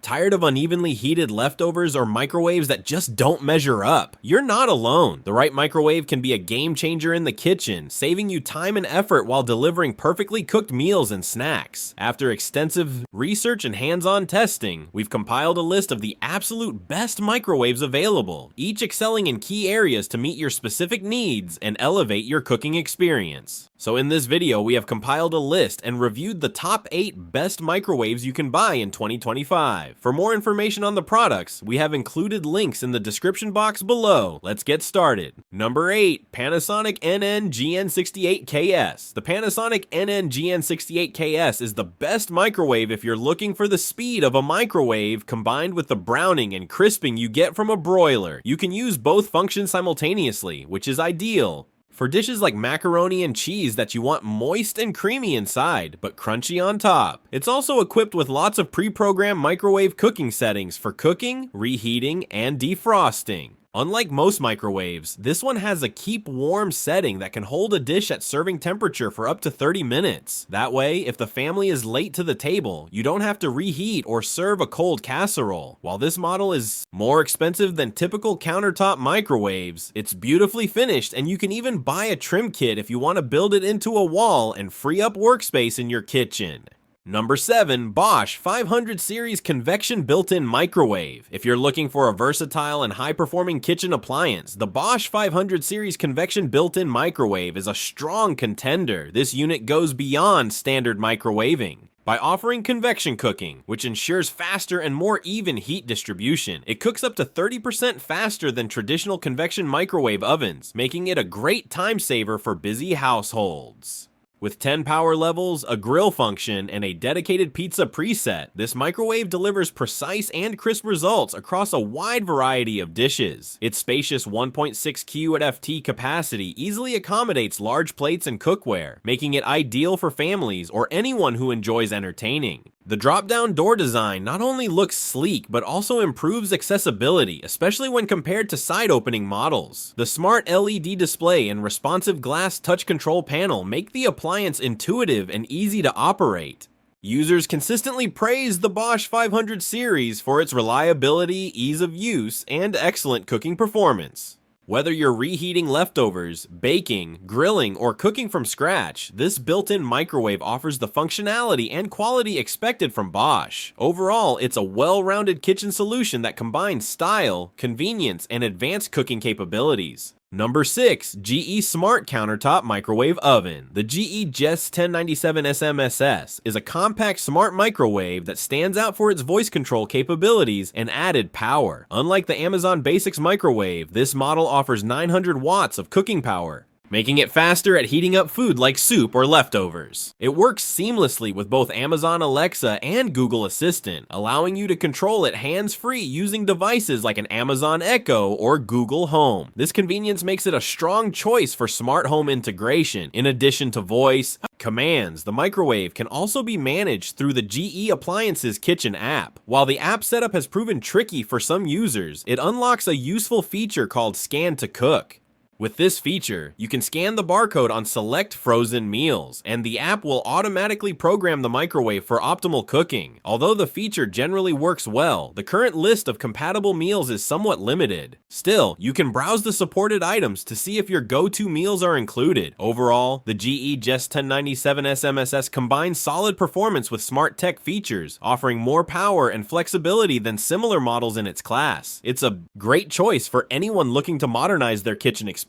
Tired of unevenly heated leftovers or microwaves that just don't measure up? You're not alone. The right microwave can be a game changer in the kitchen, saving you time and effort while delivering perfectly cooked meals and snacks. After extensive research and hands-on testing, we've compiled a list of the absolute best microwaves available, each excelling in key areas to meet your specific needs and elevate your cooking experience. So in this video, we have compiled a list and reviewed the top 8 best microwaves you can buy in 2025. For more information on the products, we have included links in the description box below. Let's get started. Number 8. Panasonic NN-GN68KS. The Panasonic NN-GN68KS is the best microwave if you're looking for the speed of a microwave combined with the browning and crisping you get from a broiler. You can use both functions simultaneously, which is ideal for dishes like macaroni and cheese that you want moist and creamy inside, but crunchy on top. It's also equipped with lots of pre-programmed microwave cooking settings for cooking, reheating, and defrosting. Unlike most microwaves, this one has a keep warm setting that can hold a dish at serving temperature for up to 30 minutes. That way, if the family is late to the table, you don't have to reheat or serve a cold casserole. While this model is more expensive than typical countertop microwaves, it's beautifully finished, and you can even buy a trim kit if you want to build it into a wall and free up workspace in your kitchen. Number 7. Bosch 500 Series Convection Built-in Microwave. If you're looking for a versatile and high-performing kitchen appliance, the Bosch 500 Series Convection Built-in Microwave is a strong contender. This unit goes beyond standard microwaving by offering convection cooking, which ensures faster and more even heat distribution. It cooks up to 30% faster than traditional convection microwave ovens, making it a great time saver for busy households. With 10 power levels, a grill function, and a dedicated pizza preset, this microwave delivers precise and crisp results across a wide variety of dishes. Its spacious 1.6 QFT capacity easily accommodates large plates and cookware, making it ideal for families or anyone who enjoys entertaining. The drop-down door design not only looks sleek, but also improves accessibility, especially when compared to side-opening models. The smart LED display and responsive glass touch control panel make the appliance intuitive and easy to operate. Users consistently praise the Bosch 500 series for its reliability, ease of use, and excellent cooking performance. Whether you're reheating leftovers, baking, grilling, or cooking from scratch, this built-in microwave offers the functionality and quality expected from Bosch. Overall, it's a well-rounded kitchen solution that combines style, convenience, and advanced cooking capabilities. Number 6. GE Smart Countertop Microwave Oven. The GE GES1097SMSS is a compact smart microwave that stands out for its voice control capabilities and added power. Unlike the Amazon Basics microwave, this model offers 900 watts of cooking power, making it faster at heating up food like soup or leftovers. It works seamlessly with both Amazon Alexa and Google Assistant, allowing you to control it hands-free using devices like an Amazon Echo or Google Home. This convenience makes it a strong choice for smart home integration. In addition to voice commands, the microwave can also be managed through the GE Appliances Kitchen app. While the app setup has proven tricky for some users, it unlocks a useful feature called Scan to Cook. With this feature, you can scan the barcode on select frozen meals, and the app will automatically program the microwave for optimal cooking. Although the feature generally works well, the current list of compatible meals is somewhat limited. Still, you can browse the supported items to see if your go-to meals are included. Overall, the GE GES1097SMSS combines solid performance with smart tech features, offering more power and flexibility than similar models in its class. It's a great choice for anyone looking to modernize their kitchen experience.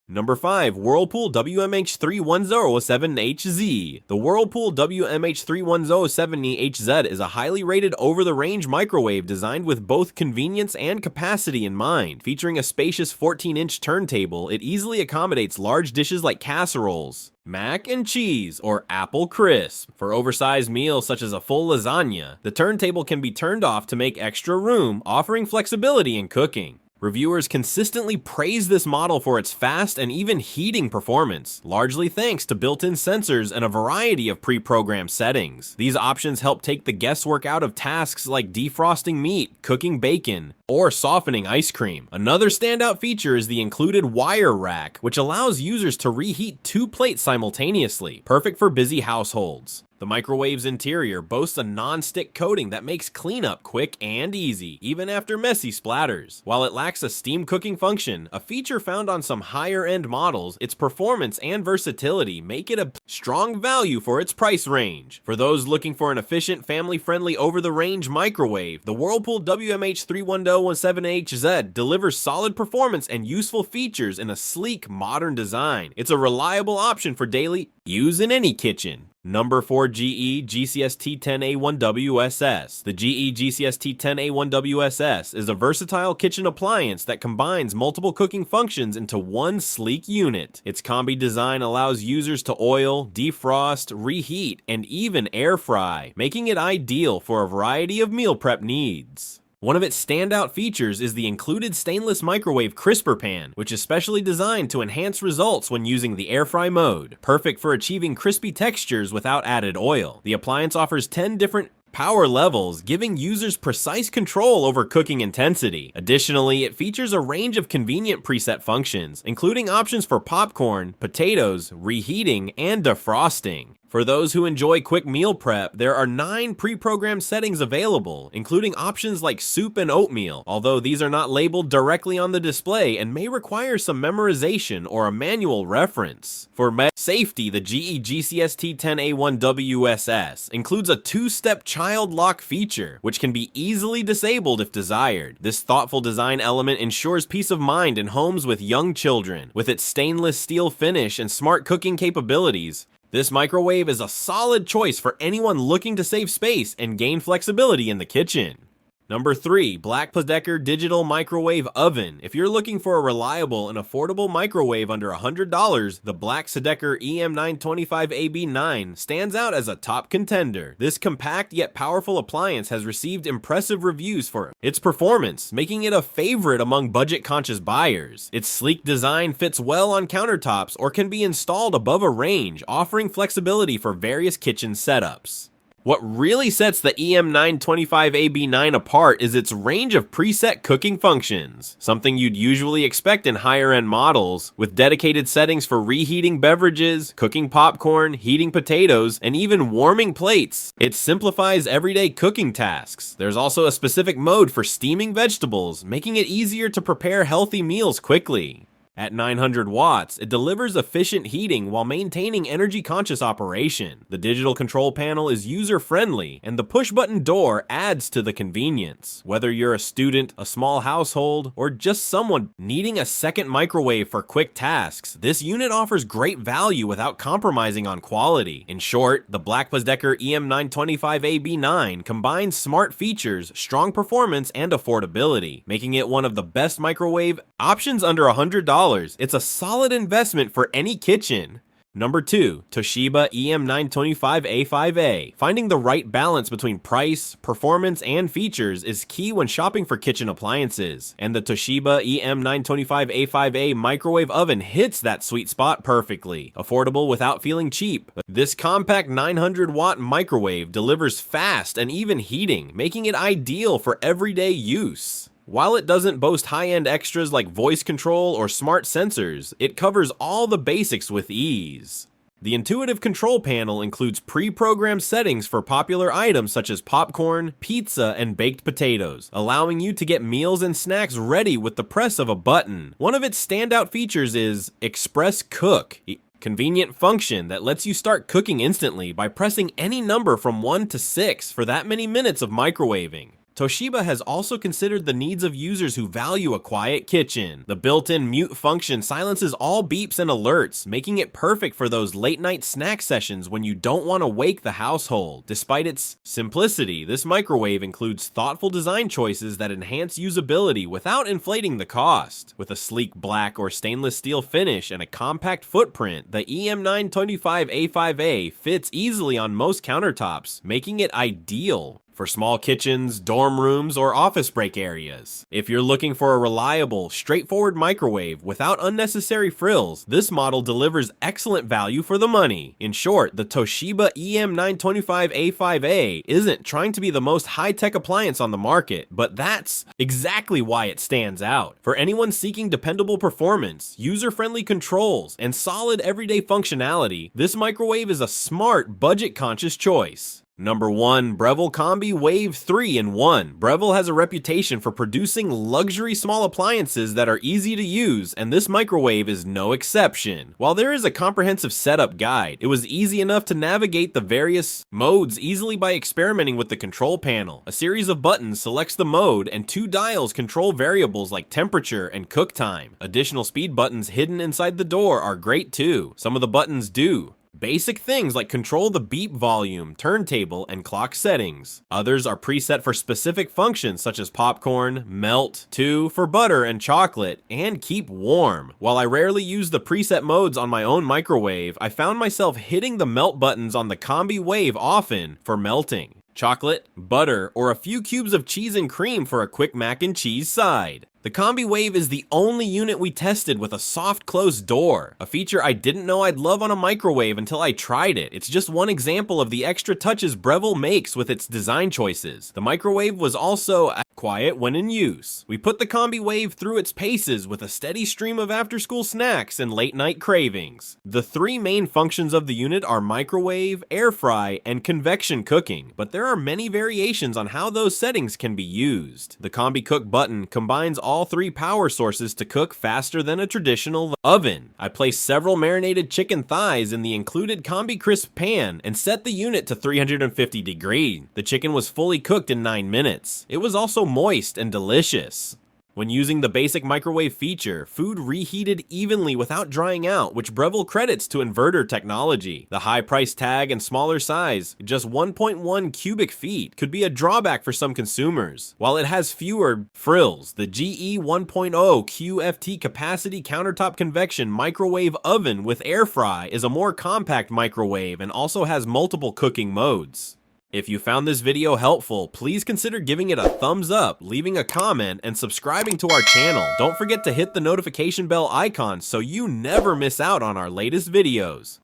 Number 5. Whirlpool WMH31017HZ. The Whirlpool WMH31017HZ is a highly rated over-the-range microwave designed with both convenience and capacity in mind. Featuring a spacious 14-inch turntable, it easily accommodates large dishes like casseroles, mac and cheese, or apple crisp. For oversized meals such as a full lasagna, the turntable can be turned off to make extra room, offering flexibility in cooking. Reviewers consistently praise this model for its fast and even heating performance, largely thanks to built-in sensors and a variety of pre-programmed settings. These options help take the guesswork out of tasks like defrosting meat, cooking bacon, or softening ice cream. Another standout feature is the included wire rack, which allows users to reheat 2 plates simultaneously, perfect for busy households. The microwave's interior boasts a non-stick coating that makes cleanup quick and easy, even after messy splatters. While it lacks a steam cooking function, a feature found on some higher-end models, its performance and versatility make it a strong value for its price range. For those looking for an efficient, family-friendly over-the-range microwave, the Whirlpool WMH31017HZ delivers solid performance and useful features in a sleek, modern design. It's a reliable option for daily use in any kitchen. Number 4, GE GCST10A1WSS. The GE GCST10A1WSS is a versatile kitchen appliance that combines multiple cooking functions into one sleek unit. Its Combi design allows users to oil, defrost, reheat, and even air fry, making it ideal for a variety of meal prep needs. One of its standout features is the included stainless microwave crisper pan, which is specially designed to enhance results when using the air fry mode, perfect for achieving crispy textures without added oil. The appliance offers 10 different power levels, giving users precise control over cooking intensity. Additionally, it features a range of convenient preset functions, including options for popcorn, potatoes, reheating, and defrosting. For those who enjoy quick meal prep, there are 9 pre-programmed settings available, including options like soup and oatmeal, although these are not labeled directly on the display and may require some memorization or a manual reference. For safety, the GE GCST10A1WSS includes a 2-step child lock feature, which can be easily disabled if desired. This thoughtful design element ensures peace of mind in homes with young children. With its stainless steel finish and smart cooking capabilities, this microwave is a solid choice for anyone looking to save space and gain flexibility in the kitchen. Number 3, Black+Decker Digital Microwave Oven. If you're looking for a reliable and affordable microwave under $100, the Black+Decker EM925AB9 stands out as a top contender. This compact yet powerful appliance has received impressive reviews for its performance, making it a favorite among budget-conscious buyers. Its sleek design fits well on countertops or can be installed above a range, offering flexibility for various kitchen setups. What really sets the EM925AB9 apart is its range of preset cooking functions, something you'd usually expect in higher-end models, with dedicated settings for reheating beverages, cooking popcorn, heating potatoes, and even warming plates. It simplifies everyday cooking tasks. There's also a specific mode for steaming vegetables, making it easier to prepare healthy meals quickly. At 900 watts, it delivers efficient heating while maintaining energy-conscious operation. The digital control panel is user-friendly, and the push-button door adds to the convenience. Whether you're a student, a small household, or just someone needing a second microwave for quick tasks, this unit offers great value without compromising on quality. In short, the Black+Decker EM925AB9 combines smart features, strong performance, and affordability, making it one of the best microwave options under $100. It's a solid investment for any kitchen. Number 2, Toshiba EM925A5A. Finding the right balance between price, performance, and features is key when shopping for kitchen appliances, and the Toshiba EM925A5A microwave oven hits that sweet spot perfectly. Affordable without feeling cheap, this compact 900-watt microwave delivers fast and even heating, making it ideal for everyday use. While it doesn't boast high-end extras like voice control or smart sensors, it covers all the basics with ease. The intuitive control panel includes pre-programmed settings for popular items such as popcorn, pizza, and baked potatoes, allowing you to get meals and snacks ready with the press of a button. One of its standout features is Express Cook, convenient function that lets you start cooking instantly by pressing any number from 1 to 6 for that many minutes of microwaving. Toshiba has also considered the needs of users who value a quiet kitchen. The built-in mute function silences all beeps and alerts, making it perfect for those late-night snack sessions when you don't want to wake the household. Despite its simplicity, this microwave includes thoughtful design choices that enhance usability without inflating the cost. With a sleek black or stainless steel finish and a compact footprint, the EM925A5A fits easily on most countertops, making it ideal for small kitchens, dorm rooms, or office break areas. If you're looking for a reliable, straightforward microwave without unnecessary frills, this model delivers excellent value for the money. In short, the Toshiba EM925A5A isn't trying to be the most high-tech appliance on the market, but that's exactly why it stands out. For anyone seeking dependable performance, user-friendly controls, and solid everyday functionality, this microwave is a smart, budget-conscious choice. Number 1. Breville Combi Wave 3-in-1. Breville has a reputation for producing luxury small appliances that are easy to use, and this microwave is no exception. While there is a comprehensive setup guide, it was easy enough to navigate the various modes easily by experimenting with the control panel. A series of buttons selects the mode, and 2 dials control variables like temperature and cook time. Additional speed buttons hidden inside the door are great too. Some of the buttons do basic things like control the beep volume, turntable, and clock settings. Others are preset for specific functions such as popcorn, melt, 2 for butter and chocolate, and keep warm. While I rarely use the preset modes on my own microwave, I found myself hitting the melt buttons on the Combi Wave often for melting chocolate, butter, or a few cubes of cheese and cream for a quick mac and cheese side. The Combi Wave is the only unit we tested with a soft closed door, a feature I didn't know I'd love on a microwave until I tried it. It's just one example of the extra touches Breville makes with its design choices. The microwave was also quiet when in use. We put the Combi Wave through its paces with a steady stream of after-school snacks and late-night cravings. The 3 main functions of the unit are microwave, air fry, and convection cooking, but there are many variations on how those settings can be used. The Combi Cook button combines all 3 power sources to cook faster than a traditional oven. I placed several marinated chicken thighs in the included Combi Crisp pan and set the unit to 350 degrees. The chicken was fully cooked in 9 minutes. It was also moist and delicious. When using the basic microwave feature, food reheated evenly without drying out, which Breville credits to inverter technology. The high price tag and smaller size, just 1.1 cubic feet, could be a drawback for some consumers. While it has fewer frills, the GE 1.0 QFT capacity countertop convection microwave oven with air fry is a more compact microwave and also has multiple cooking modes. If you found this video helpful, please consider giving it a thumbs up, leaving a comment, and subscribing to our channel. Don't forget to hit the notification bell icon so you never miss out on our latest videos.